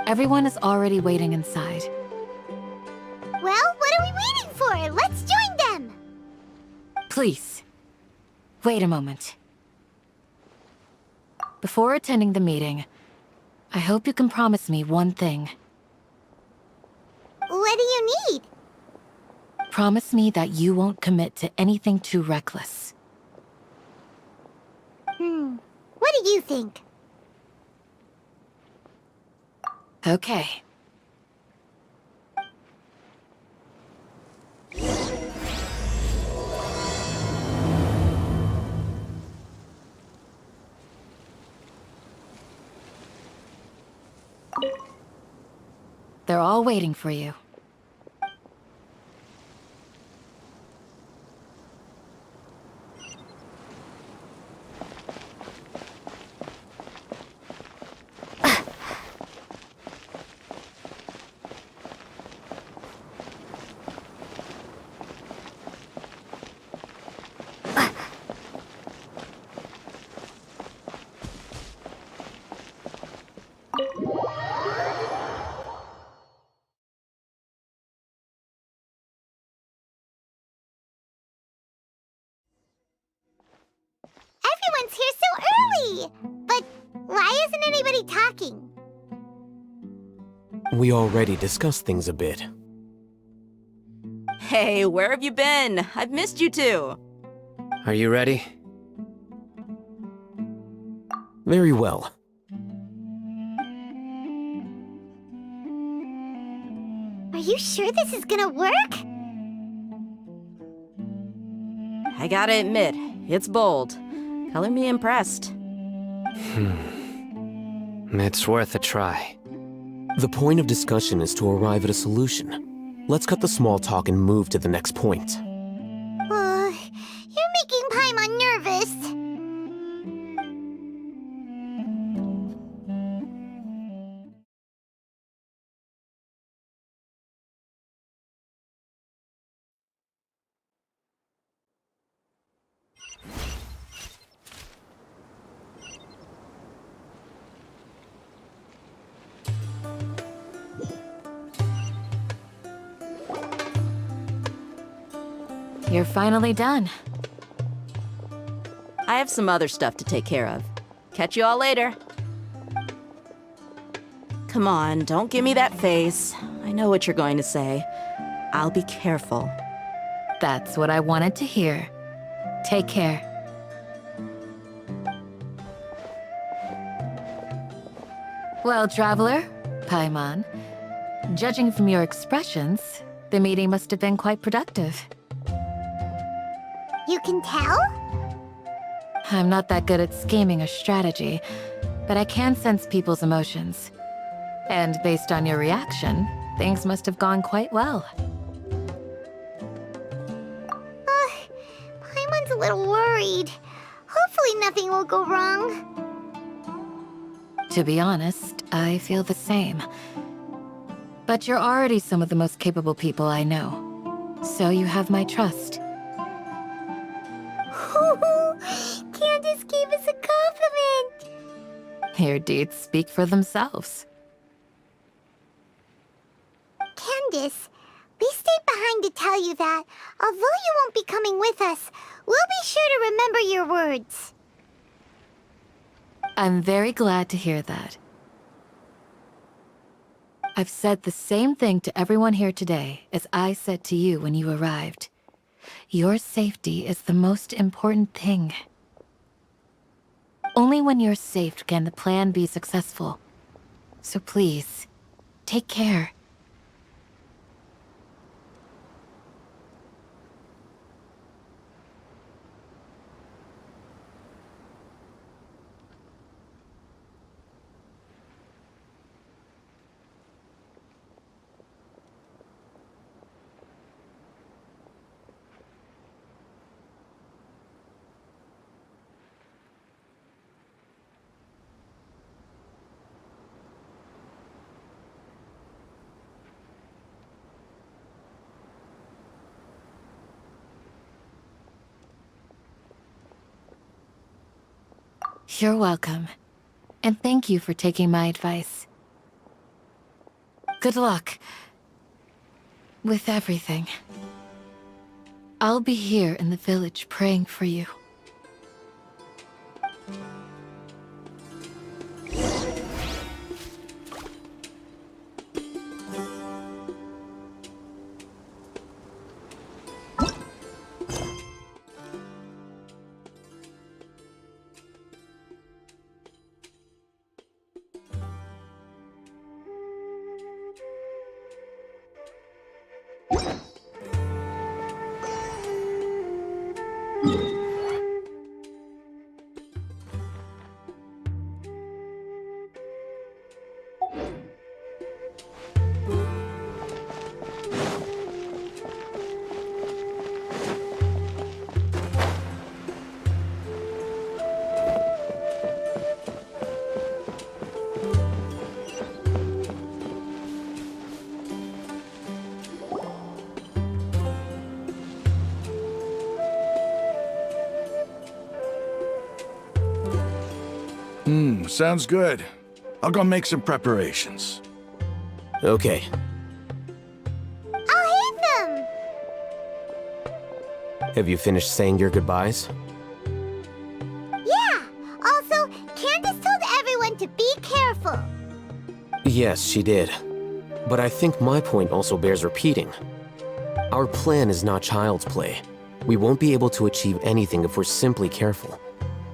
Everyone is already waiting inside. Well, what are we waiting for? Let's join them! Please, wait a moment. Before attending the meeting, I hope you can promise me one thing. What do you need? Promise me that you won't commit to anything too reckless. What do you think? Okay. They're all waiting for you. Everyone's here so early! But why isn't anybody talking? We already discussed things a bit. Hey, where have you been? I've missed you two. Are you ready? Very well. Are you sure this is gonna work? I gotta admit, it's bold. Color me impressed. It's worth a try. The point of discussion is to arrive at a solution. Let's cut the small talk and move to the next point. You're making Paimon nervous. You're finally done. I have some other stuff to take care of. Catch you all later. Come on, don't give me that face. I know what you're going to say. I'll be careful. That's what I wanted to hear. Take care. Well, Traveler, Paimon, judging from your expressions, the meeting must have been quite productive. You can tell? I'm not that good at scheming or strategy, but I can sense people's emotions. And based on your reaction, things must have gone quite well. Paimon's a little worried. Hopefully nothing will go wrong. To be honest, I feel the same. But you're already some of the most capable people I know. So you have my trust. Candace gave us a compliment! Your deeds speak for themselves. Candace, we stayed behind to tell you that, although you won't be coming with us, we'll be sure to remember your words. I'm very glad to hear that. I've said the same thing to everyone here today as I said to you when you arrived. Your safety is the most important thing. Only when you're safe can the plan be successful. So please, take care. You're welcome. And thank you for taking my advice. Good luck. With everything. I'll be here in the village praying for you. Sounds good. I'll go make some preparations. Okay. I'll hit them! Have you finished saying your goodbyes? Yeah! Also, Candace told everyone to be careful. Yes, she did. But I think my point also bears repeating. Our plan is not child's play. We won't be able to achieve anything if we're simply careful.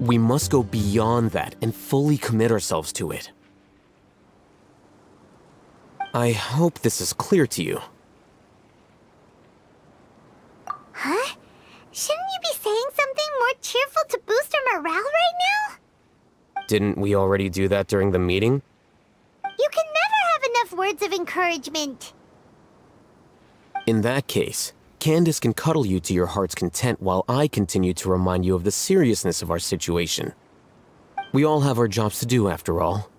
We must go beyond that and fully commit ourselves to it. I hope this is clear to you. Huh? Shouldn't you be saying something more cheerful to boost our morale right now? Didn't we already do that during the meeting? You can never have enough words of encouragement. In that case, Candace can cuddle you to your heart's content while I continue to remind you of the seriousness of our situation. We all have our jobs to do, after all.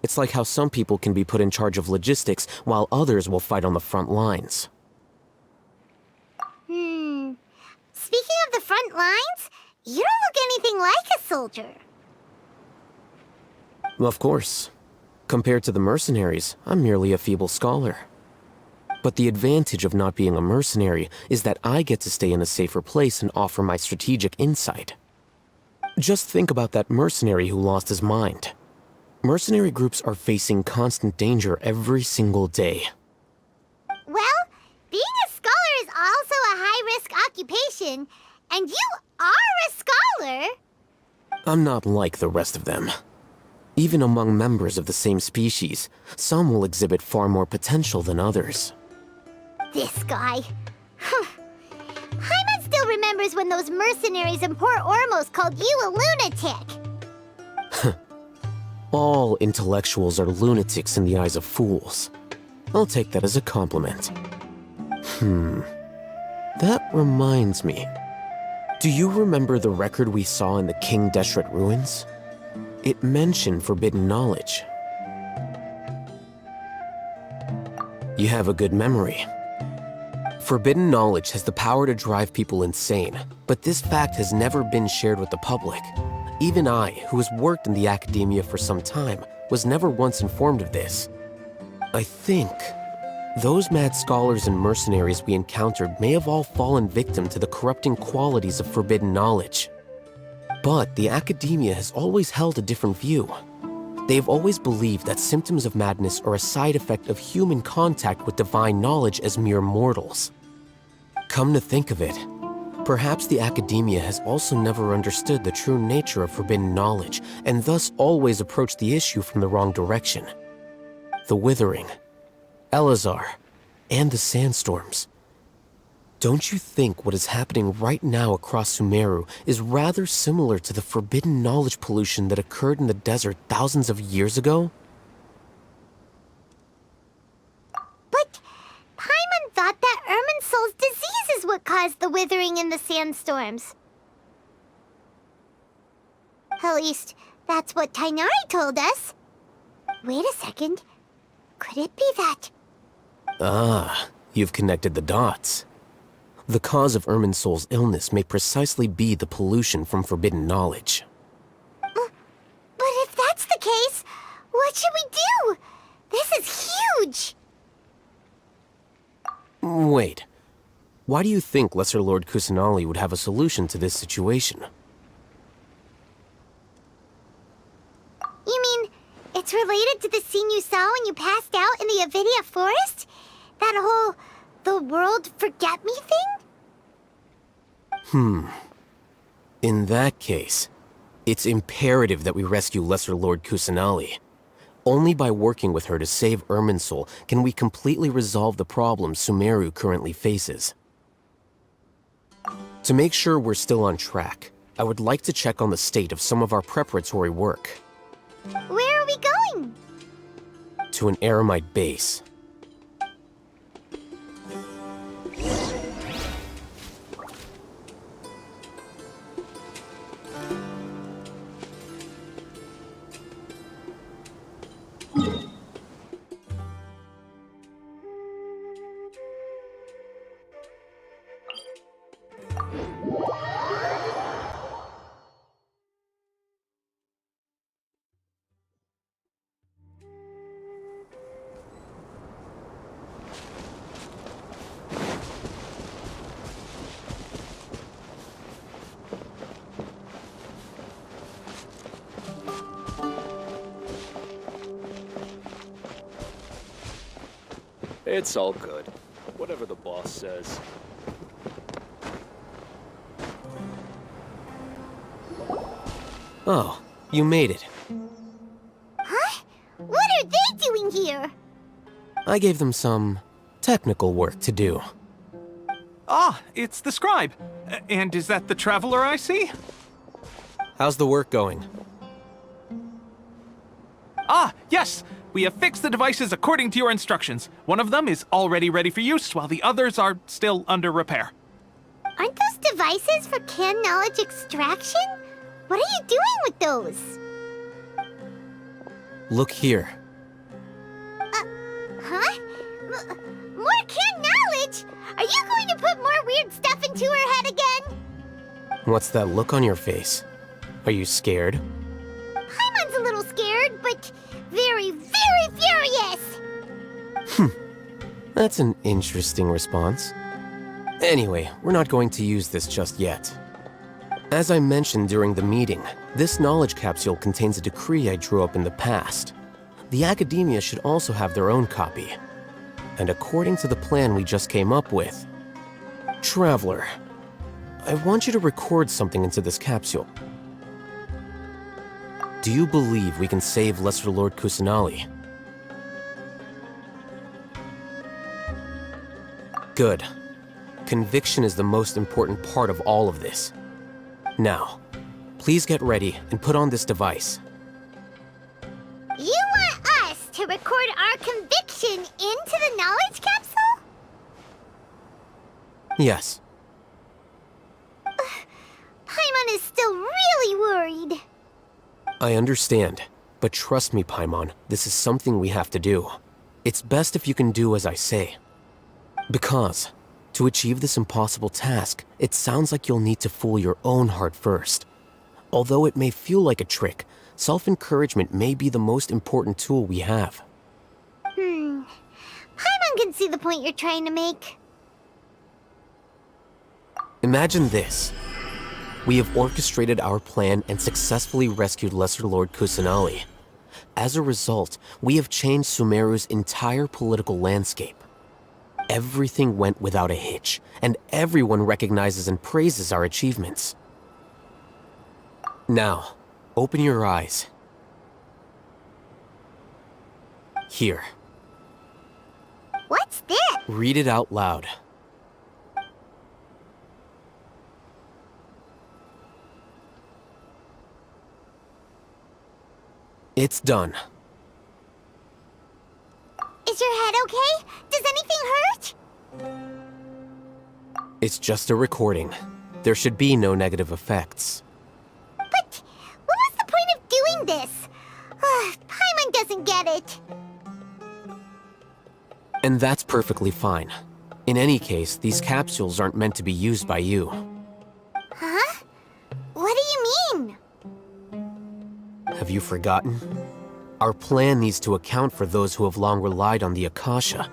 It's like how some people can be put in charge of logistics while others will fight on the front lines. Speaking of the front lines, you don't look anything like a soldier. Of course. Compared to the mercenaries, I'm merely a feeble scholar. But the advantage of not being a mercenary is that I get to stay in a safer place and offer my strategic insight. Just think about that mercenary who lost his mind. Mercenary groups are facing constant danger every single day. Well, being a scholar is also a high-risk occupation, and you are a scholar. I'm not like the rest of them. Even among members of the same species, some will exhibit far more potential than others. This guy. Hyman still remembers when those mercenaries in Port Ormos called you a lunatic. All intellectuals are lunatics in the eyes of fools. I'll take that as a compliment. That reminds me. Do you remember the record we saw in the King Deshret ruins? It mentioned forbidden knowledge. You have a good memory. Forbidden knowledge has the power to drive people insane, but this fact has never been shared with the public. Even I, who has worked in the academia for some time, was never once informed of this. I think those mad scholars and mercenaries we encountered may have all fallen victim to the corrupting qualities of forbidden knowledge. But the academia has always held a different view. They've always believed that symptoms of madness are a side effect of human contact with divine knowledge as mere mortals. Come to think of it, perhaps the academia has also never understood the true nature of forbidden knowledge and thus always approached the issue from the wrong direction. The Withering, Elazar, and the sandstorms. Don't you think what is happening right now across Sumeru is rather similar to the forbidden knowledge pollution that occurred in the desert thousands of years ago? But Paimon thought that Irminsul's disease is what caused the withering in the sandstorms. At least, that's what Tainari told us. Wait a second. Could it be that... Ah, you've connected the dots. The cause of Irminsul's illness may precisely be the pollution from forbidden knowledge. But if that's the case, what should we do? This is huge! Wait. Why do you think Lesser Lord Kusanali would have a solution to this situation? You mean, it's related to the scene you saw when you passed out in the Avidia forest? That whole, the world forget me thing? In that case, it's imperative that we rescue Lesser Lord Kusanali. Only by working with her to save Irminsul can we completely resolve the problems Sumeru currently faces. To make sure we're still on track, I would like to check on the state of some of our preparatory work. Where are we going? To an Eremite base. It's all good. Whatever the boss says. Oh, you made it. Huh? What are they doing here? I gave them some technical work to do. Ah, it's the scribe. And is that the traveler I see? How's the work going? Ah, yes! We have fixed the devices according to your instructions. One of them is already ready for use, while the others are still under repair. Aren't those devices for can knowledge extraction? What are you doing with those? Look here. Huh? More can knowledge? Are you going to put more weird stuff into her head again? What's that look on your face? Are you scared? Paimon's a little scared, but very, very furious! That's an interesting response. Anyway, we're not going to use this just yet. As I mentioned during the meeting, this knowledge capsule contains a decree I drew up in the past. The academia should also have their own copy. And according to the plan we just came up with, Traveler, I want you to record something into this capsule. Do you believe we can save Lesser Lord Kusanali? Good. Conviction is the most important part of all of this. Now, please get ready and put on this device. You want us to record our conviction into the knowledge capsule? Yes. Paimon is still really worried. I understand, but trust me, Paimon, this is something we have to do. It's best if you can do as I say. Because, to achieve this impossible task, it sounds like you'll need to fool your own heart first. Although it may feel like a trick, self-encouragement may be the most important tool we have. Paimon can see the point you're trying to make. Imagine this. We have orchestrated our plan and successfully rescued Lesser Lord Kusanali. As a result, we have changed Sumeru's entire political landscape. Everything went without a hitch, and everyone recognizes and praises our achievements. Now, open your eyes. Here. What's this? Read it out loud. It's done. Is your head okay? Does anything hurt? It's just a recording. There should be no negative effects. But what was the point of doing this? Paimon doesn't get it. And that's perfectly fine. In any case, these capsules aren't meant to be used by you. Huh? What do you mean? Have you forgotten? Our plan needs to account for those who have long relied on the Akasha.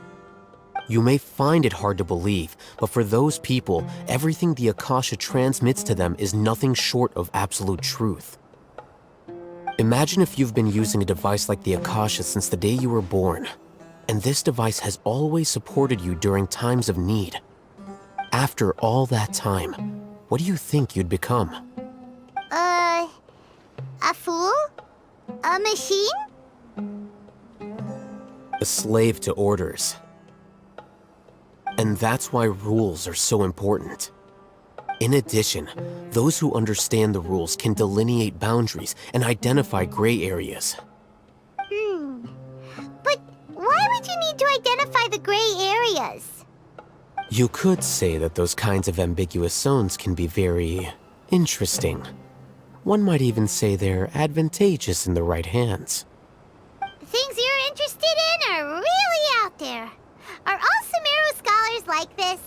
You may find it hard to believe, but for those people, everything the Akasha transmits to them is nothing short of absolute truth. Imagine if you've been using a device like the Akasha since the day you were born, and this device has always supported you during times of need. After all that time, what do you think you'd become? A fool? A machine? A slave to orders. And that's why rules are so important. In addition, those who understand the rules can delineate boundaries and identify gray areas. But why would you need to identify the gray areas? You could say that those kinds of ambiguous zones can be very interesting. One might even say they're advantageous in the right hands. Things you're interested in are really out there. Are all Sumeru scholars like this?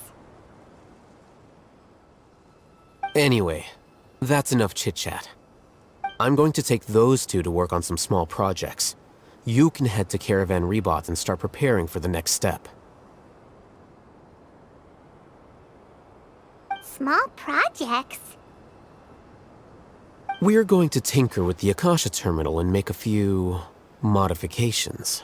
Anyway, that's enough chit-chat. I'm going to take those two to work on some small projects. You can head to Caravan Rebot and start preparing for the next step. Small projects? We're going to tinker with the Akasha terminal and make a few modifications.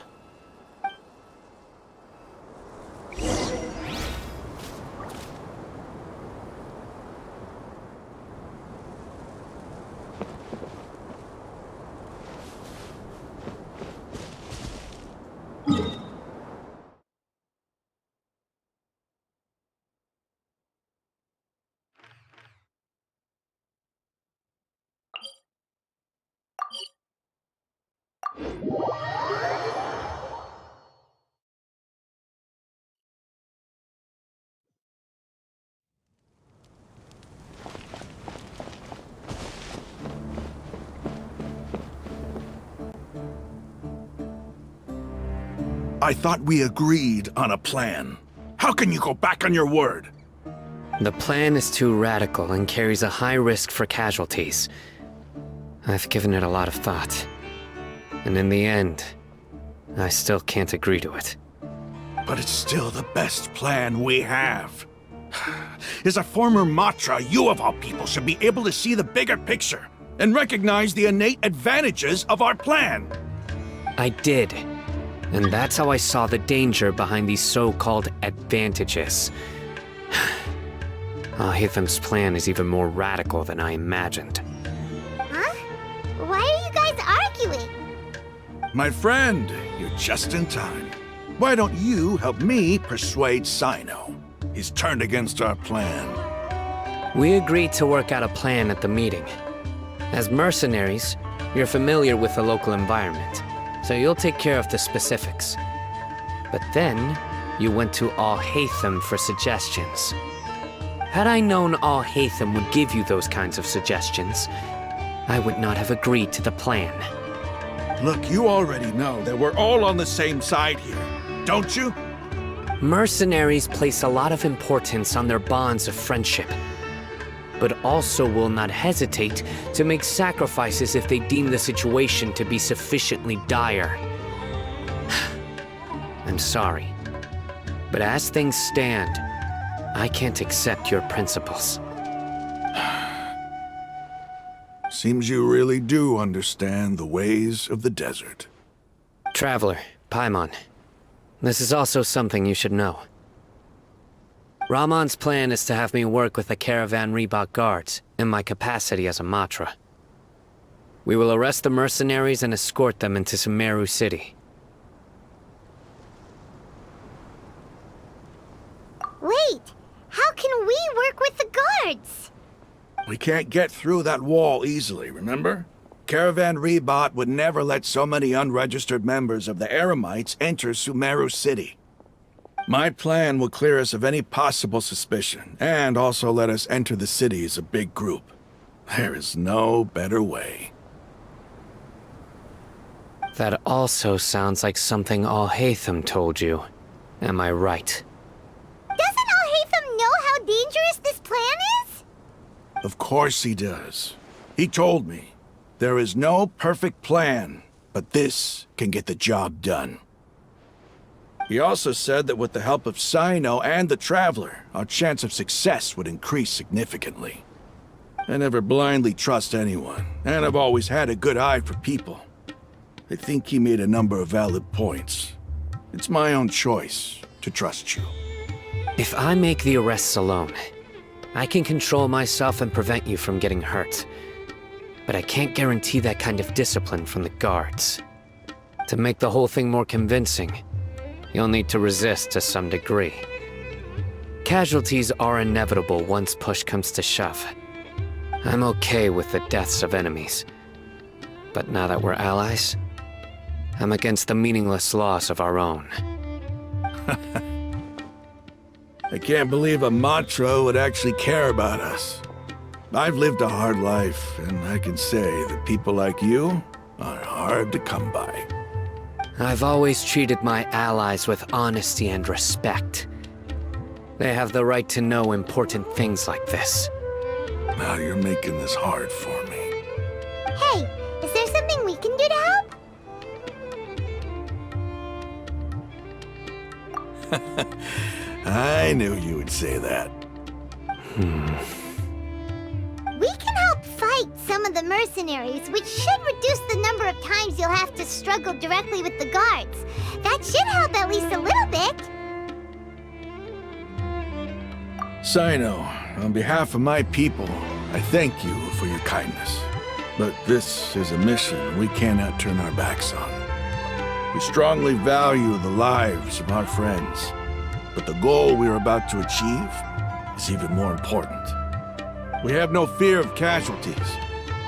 I thought we agreed on a plan. How can you go back on your word? The plan is too radical and carries a high risk for casualties. I've given it a lot of thought. And in the end, I still can't agree to it. But it's still the best plan we have. As a former Matra, you of all people should be able to see the bigger picture and recognize the innate advantages of our plan. I did. And that's how I saw the danger behind these so-called advantages. Alhaitham's plan is even more radical than I imagined. Huh? Why are you guys arguing? My friend, you're just in time. Why don't you help me persuade Sino? He's turned against our plan. We agreed to work out a plan at the meeting. As mercenaries, you're familiar with the local environment, so you'll take care of the specifics. But then, you went to Alhaitham for suggestions. Had I known Alhaitham would give you those kinds of suggestions, I would not have agreed to the plan. Look, you already know that we're all on the same side here, don't you? Mercenaries place a lot of importance on their bonds of friendship, but also will not hesitate to make sacrifices if they deem the situation to be sufficiently dire. I'm sorry, but as things stand, I can't accept your principles. Seems you really do understand the ways of the desert. Traveler, Paimon, this is also something you should know. Ramon's plan is to have me work with the Caravan Rebot guards in my capacity as a Matra. We will arrest the mercenaries and escort them into Sumeru City. Wait, how can we work with the guards? We can't get through that wall easily, remember? Caravan Rebot would never let so many unregistered members of the Eremites enter Sumeru City. My plan will clear us of any possible suspicion, and also let us enter the city as a big group. There is no better way. That also sounds like something Alhaitham told you. Am I right? Doesn't Alhaitham know how dangerous this plan is? Of course he does. He told me, there is no perfect plan, but this can get the job done. He also said that with the help of Sino and the Traveler, our chance of success would increase significantly. I never blindly trust anyone, and I've always had a good eye for people. I think he made a number of valid points. It's my own choice to trust you. If I make the arrests alone, I can control myself and prevent you from getting hurt. But I can't guarantee that kind of discipline from the guards. To make the whole thing more convincing, you'll need to resist to some degree. Casualties are inevitable once push comes to shove. I'm okay with the deaths of enemies. But now that we're allies, I'm against the meaningless loss of our own. I can't believe a Matra would actually care about us. I've lived a hard life, and I can say that people like you are hard to come by. I've always treated my allies with honesty and respect. They have the right to know important things like this. Now you're making this hard for me. Hey, is there something we can do to help? I knew you would say that. We can help fight some of the mercenaries, which should reduce the number of times you'll have to struggle directly with the guards. That should help at least a little bit. Sino, on behalf of my people, I thank you for your kindness. But this is a mission we cannot turn our backs on. We strongly value the lives of our friends, but the goal we are about to achieve is even more important. We have no fear of casualties,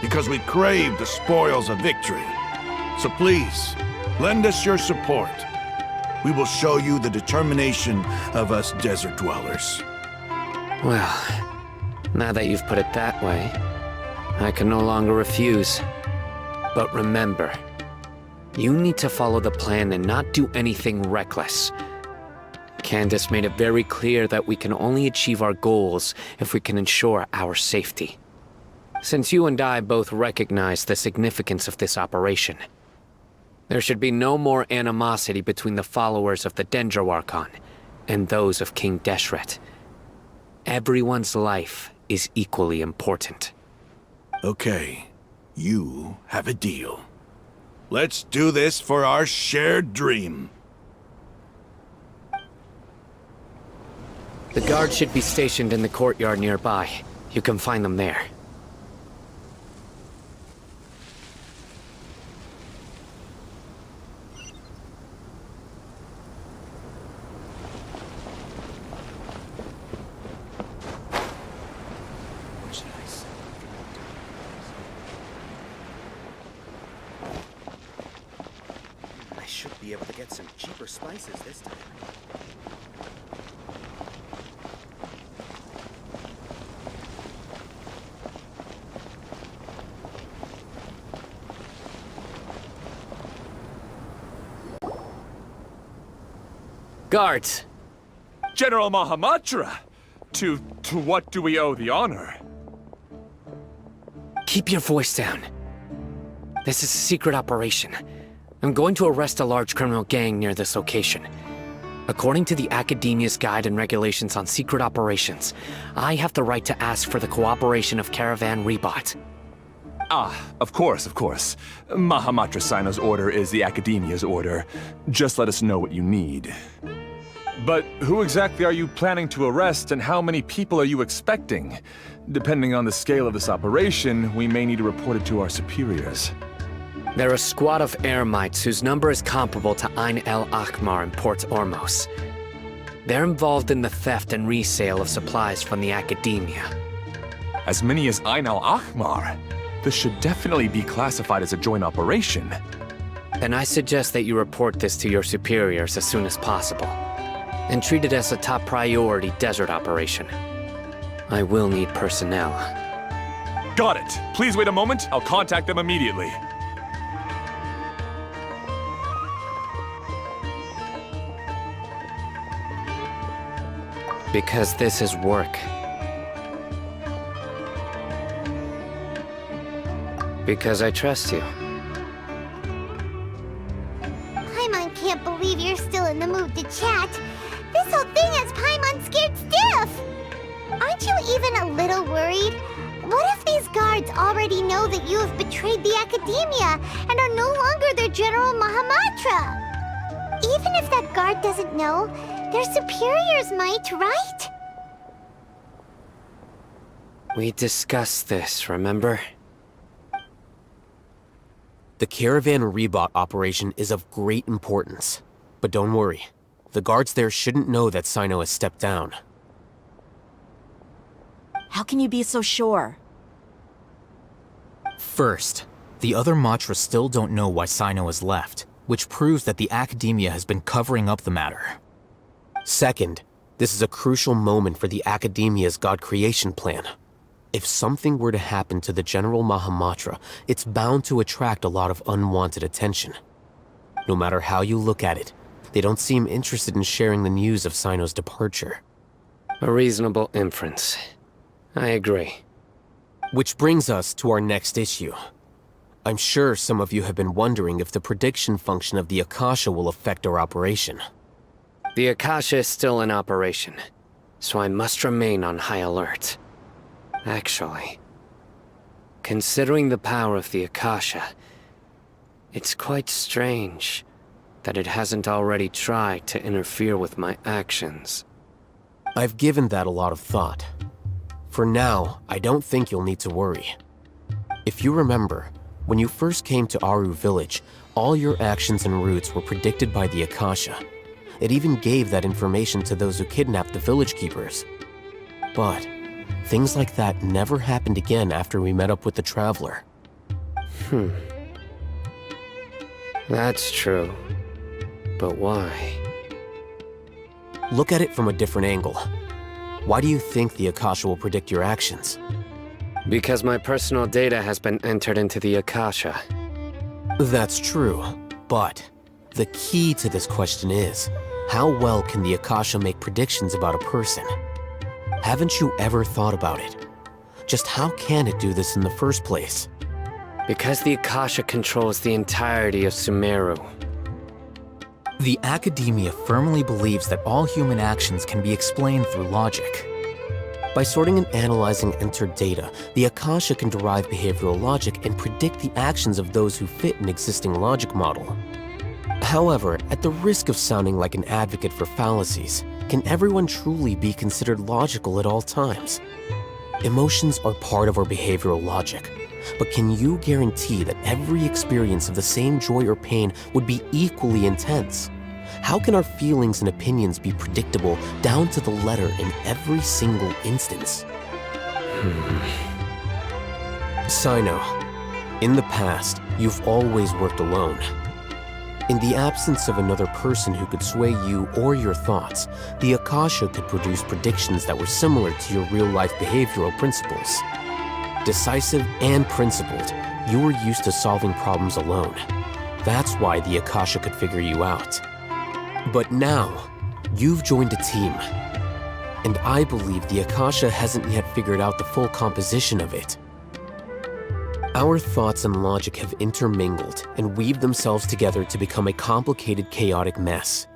because we crave the spoils of victory. So please, lend us your support. We will show you the determination of us desert dwellers. Well, now that you've put it that way, I can no longer refuse. But remember, you need to follow the plan and not do anything reckless. Candace made it very clear that we can only achieve our goals if we can ensure our safety. Since you and I both recognize the significance of this operation, there should be no more animosity between the followers of the Dendro Archon and those of King Deshret. Everyone's life is equally important. Okay, you have a deal. Let's do this for our shared dream. The guards should be stationed in the courtyard nearby. You can find them there. I should be able to get some cheaper spices this time. Guards! General Mahamatra! To what do we owe the honor? Keep your voice down. This is a secret operation. I'm going to arrest a large criminal gang near this location. According to the Academia's Guide and Regulations on Secret Operations, I have the right to ask for the cooperation of Caravan Rebot. Ah, of course. Mahamatra Sino's order is the Academia's order. Just let us know what you need. But who exactly are you planning to arrest, and how many people are you expecting? Depending on the scale of this operation, we may need to report it to our superiors. They're a squad of Eremites whose number is comparable to Ain El Akhmar in Port Ormos. They're involved in the theft and resale of supplies from the Academia. As many as Ain El Akhmar? This should definitely be classified as a joint operation. Then I suggest that you report this to your superiors as soon as possible, and treat it as a top priority desert operation. I will need personnel. Got it. Please wait a moment. I'll contact them immediately. Because this is work. Because I trust you. Paimon can't believe you're still in the mood to that? This whole thing has Paimon scared stiff! Aren't you even a little worried? What if these guards already know that you have betrayed the Academia and are no longer their General Mahamatra? Even if that guard doesn't know, their superiors might, right? We discussed this, remember? The Caravan Rebot operation is of great importance. But don't worry, the guards there shouldn't know that Sino has stepped down. How can you be so sure? First, the other Matra still don't know why Sino has left, which proves that the Academia has been covering up the matter. Second, this is a crucial moment for the Academia's God creation plan. If something were to happen to the General Mahamatra, it's bound to attract a lot of unwanted attention. No matter how you look at it, they don't seem interested in sharing the news of Sino's departure. A reasonable inference. I agree. Which brings us to our next issue. I'm sure some of you have been wondering if the prediction function of the Akasha will affect our operation. The Akasha is still in operation, so I must remain on high alert. Actually, considering the power of the Akasha, it's quite strange that it hasn't already tried to interfere with my actions. I've given that a lot of thought. For now, I don't think you'll need to worry. If you remember, when you first came to Aru Village, all your actions and routes were predicted by the Akasha. It even gave that information to those who kidnapped the village keepers. But things like that never happened again after we met up with the Traveler. That's true. But why? Look at it from a different angle. Why do you think the Akasha will predict your actions? Because my personal data has been entered into the Akasha. That's true, but the key to this question is, how well can the Akasha make predictions about a person? Haven't you ever thought about it? Just how can it do this in the first place? Because the Akasha controls the entirety of Sumeru. The Academia firmly believes that all human actions can be explained through logic. By sorting and analyzing entered data, the Akasha can derive behavioral logic and predict the actions of those who fit an existing logic model. However, at the risk of sounding like an advocate for fallacies, can everyone truly be considered logical at all times? Emotions are part of our behavioral logic, but can you guarantee that every experience of the same joy or pain would be equally intense? How can our feelings and opinions be predictable down to the letter in every single instance? Sino, in the past, you've always worked alone. In the absence of another person who could sway you or your thoughts, the Akasha could produce predictions that were similar to your real-life behavioral principles. Decisive and principled, you were used to solving problems alone. That's why the Akasha could figure you out. But now, you've joined a team. And I believe the Akasha hasn't yet figured out the full composition of it. Our thoughts and logic have intermingled and weaved themselves together to become a complicated, chaotic mess.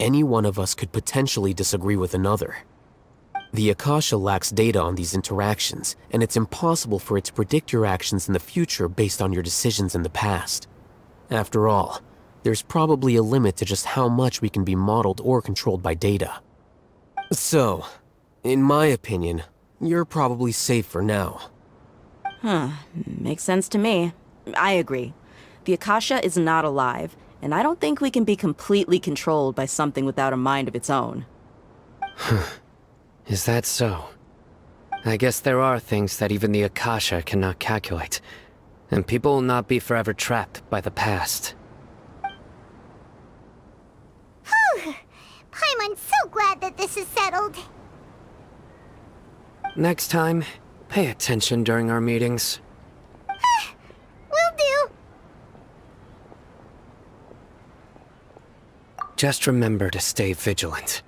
Any one of us could potentially disagree with another. The Akasha lacks data on these interactions, and it's impossible for it to predict your actions in the future based on your decisions in the past. After all, there's probably a limit to just how much we can be modeled or controlled by data. So, in my opinion, you're probably safe for now. Makes sense to me. I agree. The Akasha is not alive, and I don't think we can be completely controlled by something without a mind of its own. Is that so? I guess there are things that even the Akasha cannot calculate, and people will not be forever trapped by the past. Paimon's so glad that this is settled. Next time, pay attention during our meetings. Will do. Just remember to stay vigilant.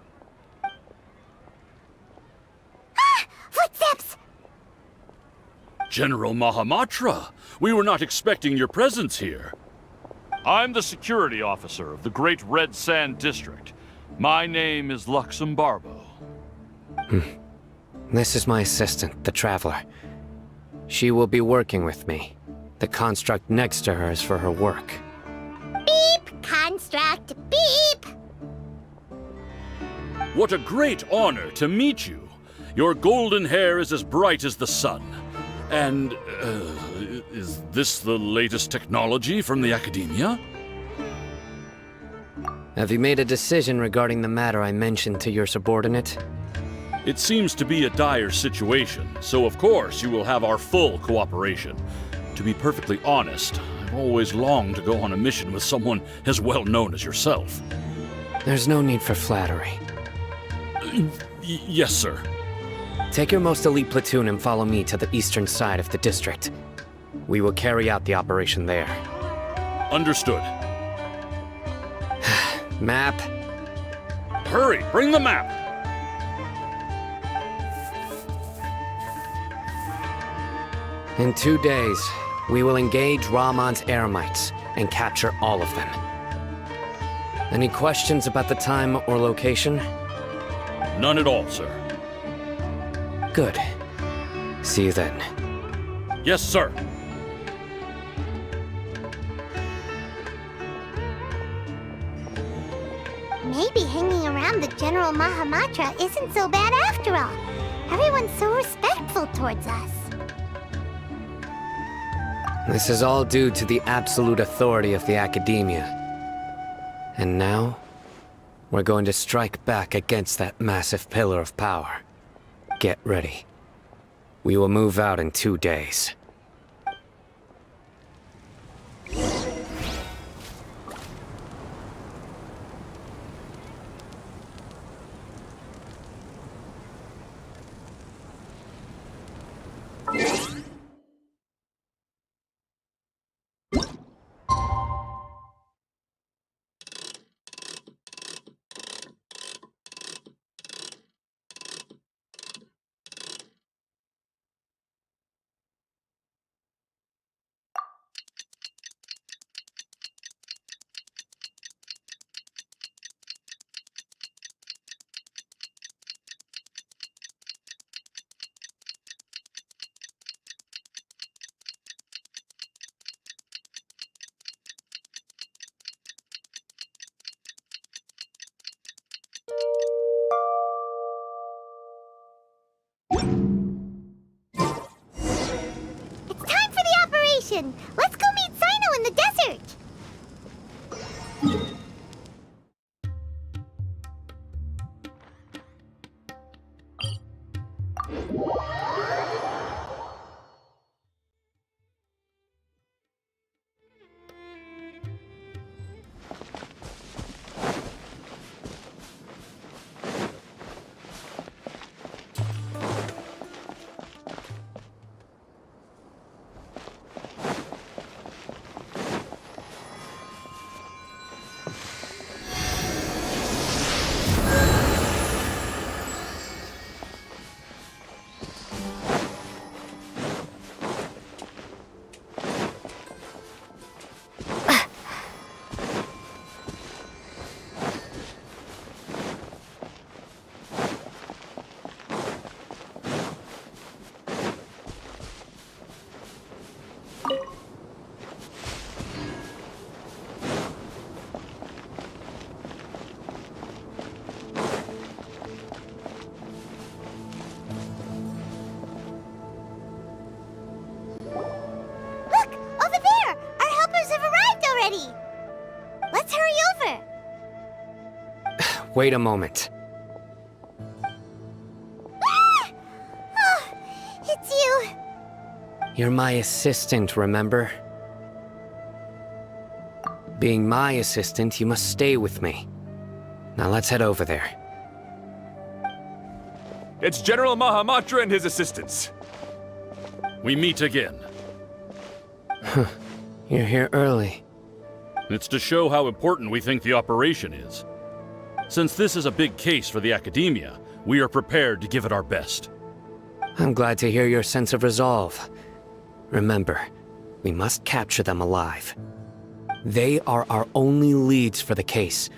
Footsteps! General Mahamatra, we were not expecting your presence here. I'm the security officer of the Great Red Sand District. My name is Luxembarbo. This is my assistant, the Traveler. She will be working with me. The construct next to her is for her work. Beep! Construct, beep! What a great honor to meet you. Your golden hair is as bright as the sun. And, is this the latest technology from the Academia? Have you made a decision regarding the matter I mentioned to your subordinate? It seems to be a dire situation, so of course you will have our full cooperation. To be perfectly honest, I've always longed to go on a mission with someone as well known as yourself. There's no need for flattery. Yes, sir. Take your most elite platoon and follow me to the eastern side of the district. We will carry out the operation there. Understood. Map. Hurry, bring the map! In 2 days, we will engage Rahman's Eremites and capture all of them. Any questions about the time or location? None at all, sir. Good. See you then. Yes, sir. Maybe hanging around the General Mahamatra isn't so bad after all. Everyone's so respectful towards us. This is all due to the absolute authority of the Academia. And now, we're going to strike back against that massive pillar of power. Get ready. We will move out in 2 days. Let's go meet Sino in the desert! Wait a moment. Ah! Oh, it's you. You're my assistant, remember? Being my assistant, you must stay with me. Now let's head over there. It's General Mahamatra and his assistants. We meet again. You're here early. It's to show how important we think the operation is. Since this is a big case for the Academia, we are prepared to give it our best. I'm glad to hear your sense of resolve. Remember, we must capture them alive. They are our only leads for the case.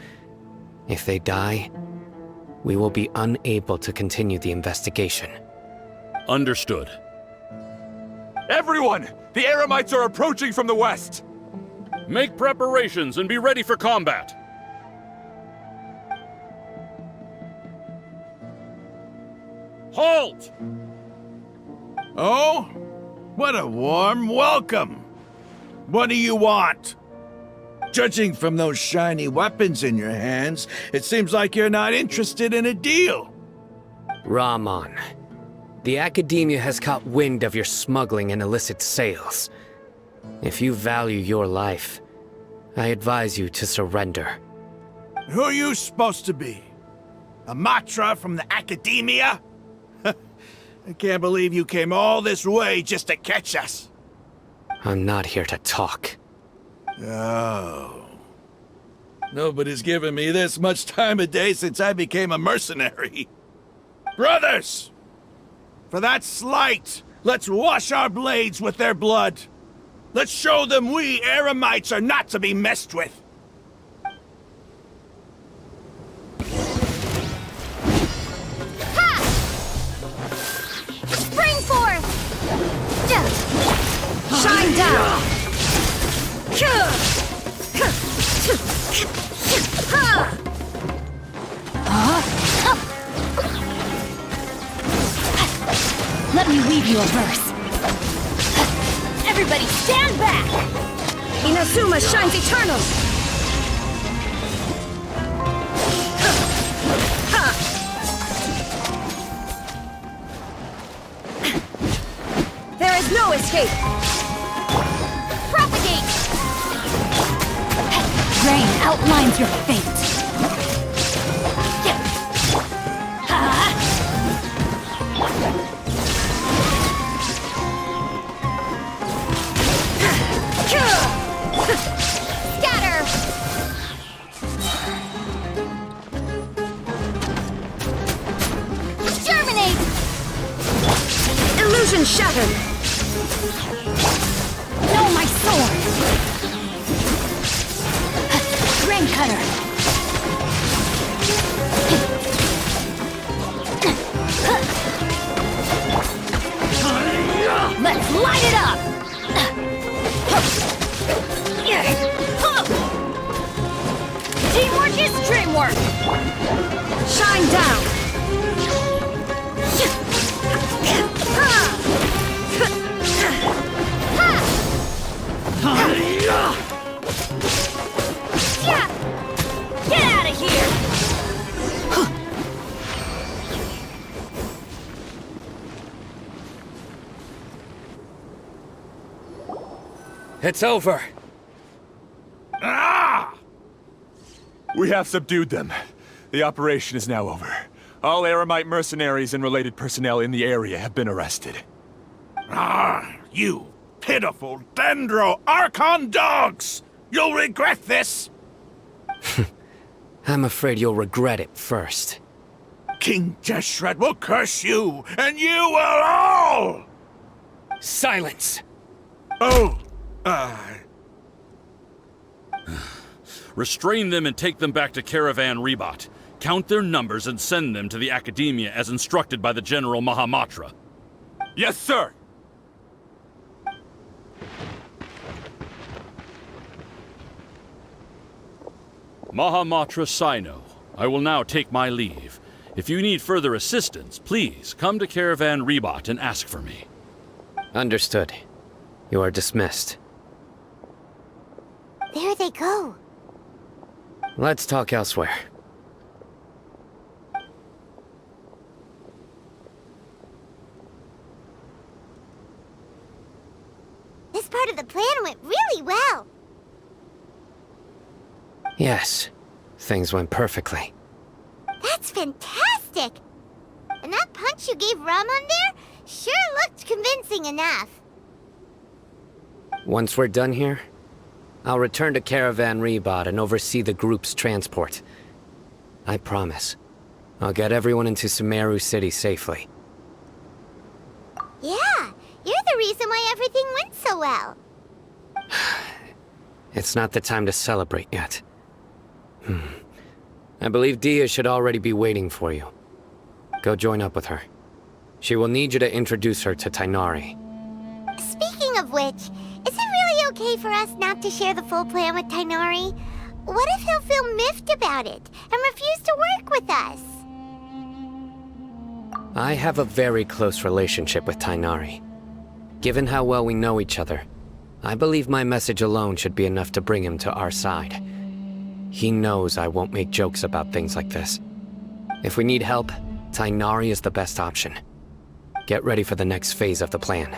If they die, we will be unable to continue the investigation. Understood. Everyone! The Eremites are approaching from the west! Make preparations and be ready for combat. Halt! Oh? What a warm welcome! What do you want? Judging from those shiny weapons in your hands, it seems like you're not interested in a deal. Rahman, the Academia has caught wind of your smuggling and illicit sales. If you value your life, I advise you to surrender. Who are you supposed to be? A Matra from the Academia? I can't believe you came all this way just to catch us. I'm not here to talk. Oh. Nobody's given me this much time of day since I became a mercenary. Brothers! For that slight, let's wash our blades with their blood. Let's show them we Eremites are not to be messed with. Ha! Spring forth! Shine down! Let me weave you a verse. Everybody stand back! Inazuma shines eternal! There is no escape! Propagate! Rain outlines your fate! Scatter! Germinate! Illusion shattered! Know my sword! Rain cutter! Let's light it up! Teamwork is dreamwork! Shine down! Get out of here! It's over. Ah! We have subdued them. The operation is now over. All Eremite mercenaries and related personnel in the area have been arrested. Ah, you pitiful Dendro Archon dogs! You'll regret this! I'm afraid you'll regret it first. King Jeshret will curse you, and you will all! Silence! Oh, Restrain them and take them back to Caravan Rebot. Count their numbers and send them to the Academia as instructed by the General Mahamatra. Yes, sir! Mahamatra Sino, I will now take my leave. If you need further assistance, please come to Caravan Rebot and ask for me. Understood. You are dismissed. There they go. Let's talk elsewhere. This part of the plan went really well. Yes, things went perfectly. That's fantastic! And that punch you gave Rahman there sure looked convincing enough. Once we're done here, I'll return to Caravan Rebot and oversee the group's transport. I promise. I'll get everyone into Sumeru City safely. Yeah, you're the reason why everything went so well. It's not the time to celebrate yet. I believe Dia should already be waiting for you. Go join up with her. She will need you to introduce her to Tainari. Speaking of which, is it really okay for us not to share the full plan with Tainari? What if he'll feel miffed about it and refuse to work with us? I have a very close relationship with Tainari. Given how well we know each other, I believe my message alone should be enough to bring him to our side. He knows I won't make jokes about things like this. If we need help, Tainari is the best option. Get ready for the next phase of the plan.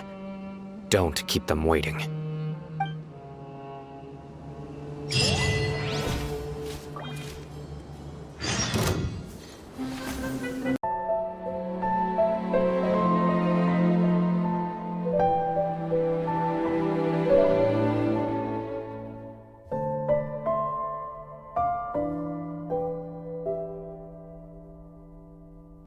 Don't keep them waiting.